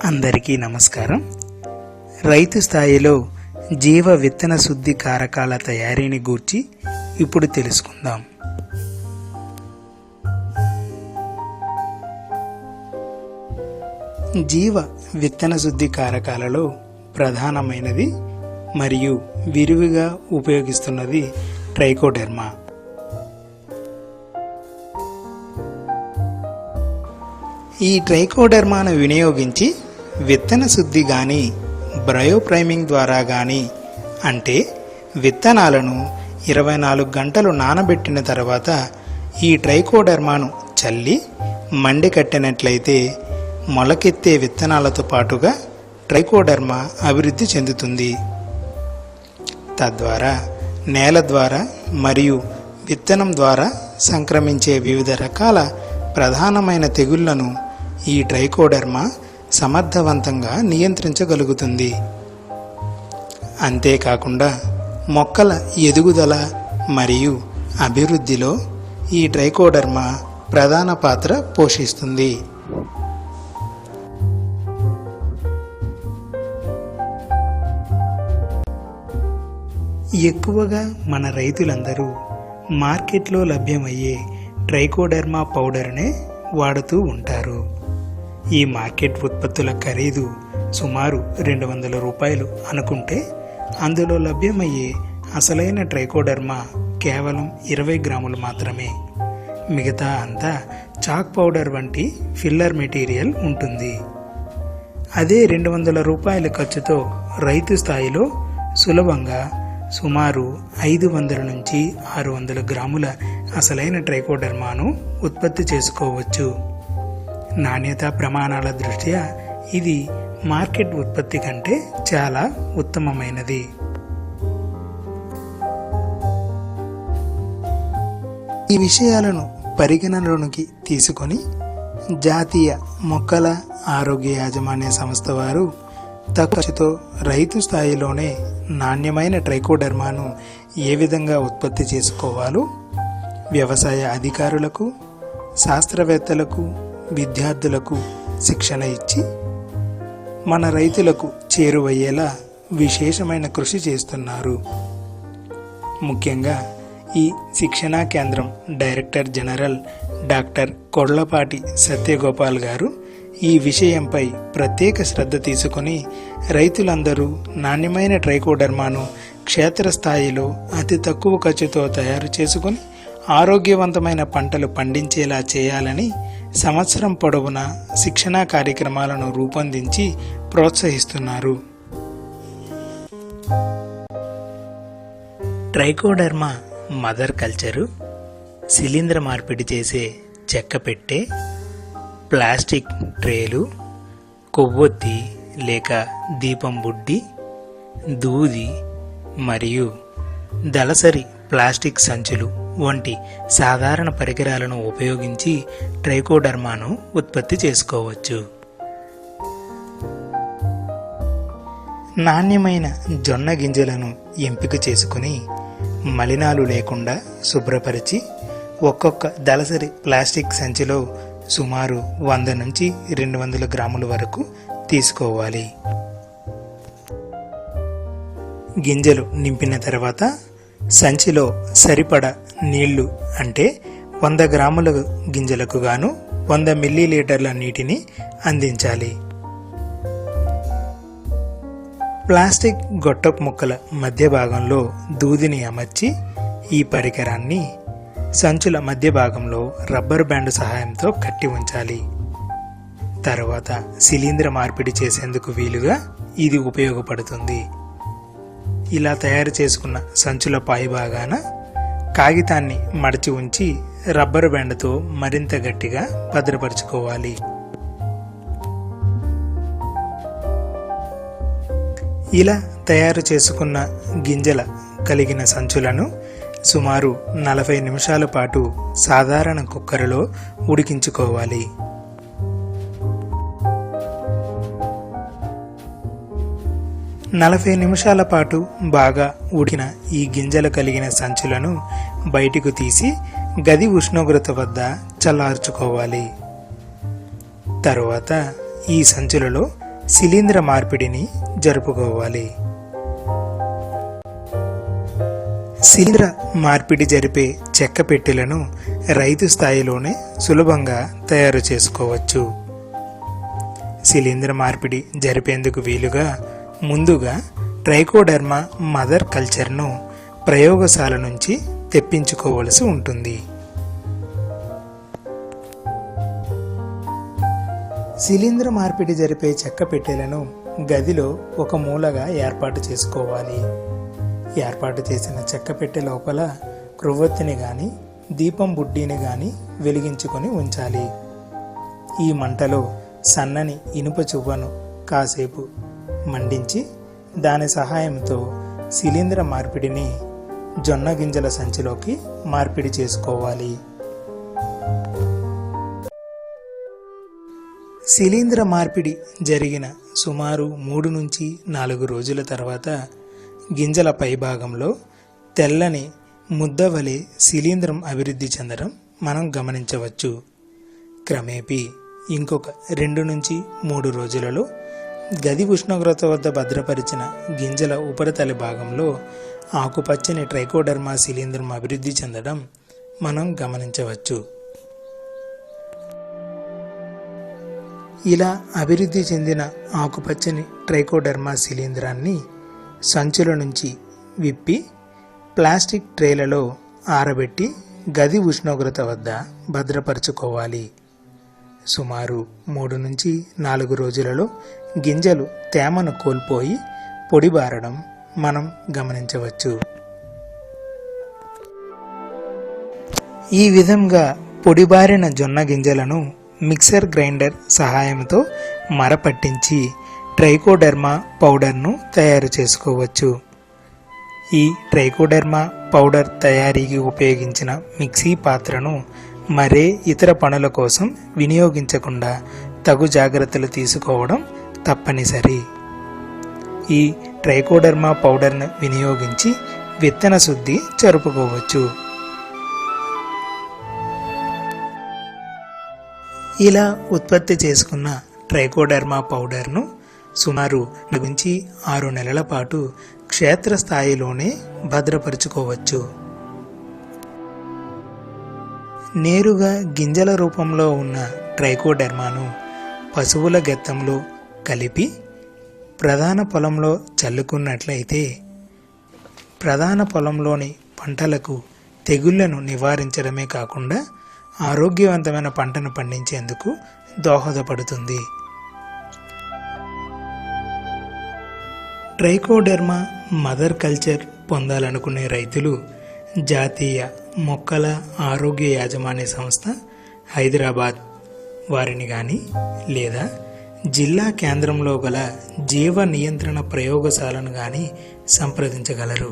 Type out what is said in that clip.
అందరికీ నమస్కారం. రైతు స్థాయిలో జీవ విత్తన శుద్ధి కారకాల తయారీని గూర్చి ఇప్పుడు తెలుసుకుందాం. జీవ విత్తన శుద్ధి కారకాలలో ప్రధానమైనది మరియు విరివిగా ఉపయోగిస్తున్నది ట్రైకోడెర్మా. ఈ ట్రైకోడెర్మాను వినియోగించి విత్తన శుద్ధి కానీ బ్రయోప్రైమింగ్ ద్వారా కానీ, అంటే విత్తనాలను 24 గంటలు నానబెట్టిన తర్వాత ఈ ట్రైకోడెర్మాను చల్లి మండి కట్టినట్లయితే మొలకెత్తే విత్తనాలతో పాటుగా ట్రైకోడెర్మా అభివృద్ధి చెందుతుంది. తద్వారా నేల ద్వారా మరియు విత్తనం ద్వారా సంక్రమించే వివిధ రకాల ప్రధానమైన తెగుళ్లను ఈ ట్రైకోడెర్మా సమర్థవంతంగా నియంత్రించగలుగుతుంది. అంతేకాకుండా మొక్కల ఎదుగుదల మరియు అభివృద్ధిలో ఈ ట్రైకోడెర్మా ప్రధాన పాత్ర పోషిస్తుంది. ఎక్కువగా మన రైతులందరూ మార్కెట్లో లభ్యమయ్యే ట్రైకోడెర్మా పౌడర్నే వాడుతూ ఉంటారు. ఈ మార్కెట్ ఉత్పత్తుల ఖరీదు సుమారు 200 రూపాయలు అనుకుంటే అందులో లభ్యమయ్యే అసలైన ట్రైకోడెర్మా కేవలం 20 గ్రాములు మాత్రమే. మిగతా అంతా చాక్ పౌడర్ వంటి ఫిల్లర్ మెటీరియల్ ఉంటుంది. అదే 200 రూపాయల ఖర్చుతో రైతు స్థాయిలో సులభంగా సుమారు 500 నుంచి 600 గ్రాముల అసలైన ట్రైకోడెర్మాను ఉత్పత్తి చేసుకోవచ్చు. నాణ్యతా ప్రమాణాల దృష్ట్యా ఇది మార్కెట్ ఉత్పత్తి కంటే చాలా ఉత్తమమైనది. ఈ విషయాలను పరిగణనలోకి తీసుకొని జాతీయ మొక్కల ఆరోగ్య యాజమాన్య సంస్థ వారు తక్కువ ఖర్చుతో రైతు స్థాయిలోనే నాణ్యమైన ట్రైకోడెర్మాను ఏ విధంగా ఉత్పత్తి చేసుకోవాలో వ్యవసాయ అధికారులకు, శాస్త్రవేత్తలకు, విద్యార్థులకు శిక్షణ ఇచ్చి మన రైతులకు చేరువయ్యేలా విశేషమైన కృషి చేస్తున్నారు. ముఖ్యంగా ఈ శిక్షణా కేంద్రం డైరెక్టర్ జనరల్ డాక్టర్ కొడ్లపాటి సత్యగోపాల్ గారు ఈ విషయంపై ప్రత్యేక శ్రద్ధ తీసుకుని రైతులందరూ నాణ్యమైన ట్రైకోడెర్మాను క్షేత్రస్థాయిలో అతి తక్కువ ఖర్చుతో తయారు చేసుకుని ఆరోగ్యవంతమైన పంటలు పండించేలా చేయాలని సంవత్సరం పొడవునా శిక్షణా కార్యక్రమాలను రూపొందించి ప్రోత్సహిస్తున్నారు. ట్రైకోడెర్మా మదర్ కల్చరు శిలీంద్ర మార్పిడి చేసే చెక్క పెట్టె, ప్లాస్టిక్ ట్రేలు, కొవ్వొత్తి లేక దీపం బుడ్డి, దూది మరియు దళసరి ప్లాస్టిక్ సంచులు వంటి సాధారణ పరికరాలను ఉపయోగించి ట్రైకోడెర్మాను ఉత్పత్తి చేసుకోవచ్చు. నాణ్యమైన జొన్న గింజలను ఎంపిక చేసుకుని మలినాలు లేకుండా శుభ్రపరిచి ఒక్కొక్క దళసరి ప్లాస్టిక్ సంచిలో సుమారు 100 నుంచి 200 గ్రాముల వరకు తీసుకోవాలి. గింజలు నింపిన తర్వాత సంచిలో సరిపడ నీళ్లు, అంటే 100 గ్రాముల గింజలకు గాను 100 మిల్లీలీటర్ల నీటిని అందించాలి. ప్లాస్టిక్ గొట్టపు ముక్కల మధ్య భాగంలో దూదిని అమర్చి ఈ పరికరాన్ని సంచుల మధ్య భాగంలో రబ్బర్ బ్యాండ్ సహాయంతో కట్టి ఉంచాలి. తర్వాత శిలీంద్ర మార్పిడి చేసేందుకు వీలుగా ఇది ఉపయోగపడుతుంది. ఇలా తయారు చేసుకున్న సంచుల పై భాగాన కాగితాన్ని మడిచి ఉంచి రబ్బర్ బ్యాండ్తో మరింత గట్టిగా భద్రపరుచుకోవాలి. ఇలా తయారు చేసుకున్న గింజల కలిగిన సంచులను సుమారు 40 నిమిషాల పాటు సాధారణ కుక్కర్లో ఉడికించుకోవాలి. నలభై నిమిషాల పాటు బాగా ఉడికిన ఈ గింజలు కలిగిన సంచులను బయటకు తీసి గది ఉష్ణోగ్రత వద్ద చల్లార్చుకోవాలి. తరువాత ఈ సంచులలో శిలీంధ్ర మార్పిడిని జరుపుకోవాలి. శిలీంధ్ర మార్పిడి జరిపే చెక్క పెట్టెలను రైతు స్థాయిలోనే సులభంగా తయారు చేసుకోవచ్చు. శిలీంధ్ర మార్పిడి జరిపేందుకు వీలుగా ముందుగా ట్రైకోడెర్మా మదర్ కల్చర్ను ప్రయోగశాల నుంచి తెప్పించుకోవలసి ఉంటుంది. శిలీంధ్ర మార్పిడి జరిపే చెక్క పెట్టెలను గదిలో ఒక మూలగా ఏర్పాటు చేసుకోవాలి. ఏర్పాటు చేసిన చెక్క పెట్టె లోపల క్రొవ్వొత్తిని కానీ దీపం బుడ్డీని కానీ వెలిగించుకొని ఉంచాలి. ఈ మంటలో సన్నని ఇనుప చువ్వను కాసేపు మండించి దాని సహాయంతో శిలీంధ్ర మార్పిడిని జొన్న గింజల సంచిలోకి మార్పిడి చేసుకోవాలి. శిలీంధ్ర మార్పిడి జరిగిన సుమారు 3 నుంచి 4 రోజుల తర్వాత గింజల పైభాగంలో తెల్లని ముద్ద వలె శిలీంధ్రం అభివృద్ధి చెందడం మనం గమనించవచ్చు. క్రమేపీ ఇంకొక 2 నుంచి 3 రోజులలో గది ఉష్ణోగ్రత వద్ద భద్రపరిచిన గింజల ఉపరితల భాగంలో ఆకుపచ్చని ట్రైకోడెర్మా శిలీంధ్రం అభివృద్ధి చెందడం మనం గమనించవచ్చు. ఇలా అభివృద్ధి చెందిన ఆకుపచ్చని ట్రైకోడెర్మా శిలీంధ్రాన్ని సంచుల నుంచి విప్పి ప్లాస్టిక్ ట్రేలలో ఆరబెట్టి గది ఉష్ణోగ్రత వద్ద భద్రపరచుకోవాలి. సుమారు 3 నుంచి 4 రోజులలో గింజలు తేమను కోల్పోయి పొడిబారడం మనం గమనించవచ్చు. ఈ విధంగా పొడిబారిన జొన్న గింజలను మిక్సర్ గ్రైండర్ సహాయంతో మరపట్టించి ట్రైకోడెర్మా పౌడర్ను తయారు చేసుకోవచ్చు. ఈ ట్రైకోడెర్మా పౌడర్ తయారీకి ఉపయోగించిన మిక్సీ పాత్రను మరే ఇతర పనుల కోసం వినియోగించకుండా తగు జాగ్రత్తలు తీసుకోవడం తప్పనిసరి. ఈ ట్రైకోడెర్మా పౌడర్ను వినియోగించి విత్తన శుద్ధి జరుపుకోవచ్చు. ఇలా ఉత్పత్తి చేసుకున్న ట్రైకోడెర్మా పౌడర్ను సుమారు 4 నుంచి 6 నెలల పాటు క్షేత్రస్థాయిలోనే భద్రపరుచుకోవచ్చు. నేరుగా గింజల రూపంలో ఉన్న ట్రైకోడెర్మాను పశువుల గెత్తంలో కలిపి ప్రధాన పొలంలో చల్లుకున్నట్లయితే ప్రధాన పొలంలోని పంటలకు తెగుళ్లను నివారించడమే కాకుండా ఆరోగ్యవంతమైన పంటను పండించేందుకు దోహదపడుతుంది. ట్రైకోడెర్మా మదర్ కల్చర్ పొందాలనుకునే రైతులు జాతీయ మొక్కల ఆరోగ్య యాజమాన్య సంస్థ హైదరాబాద్ వారిని కానీ లేదా జిల్లా కేంద్రంలో గల జీవ నియంత్రణ ప్రయోగశాలను కానీ సంప్రదించగలరు.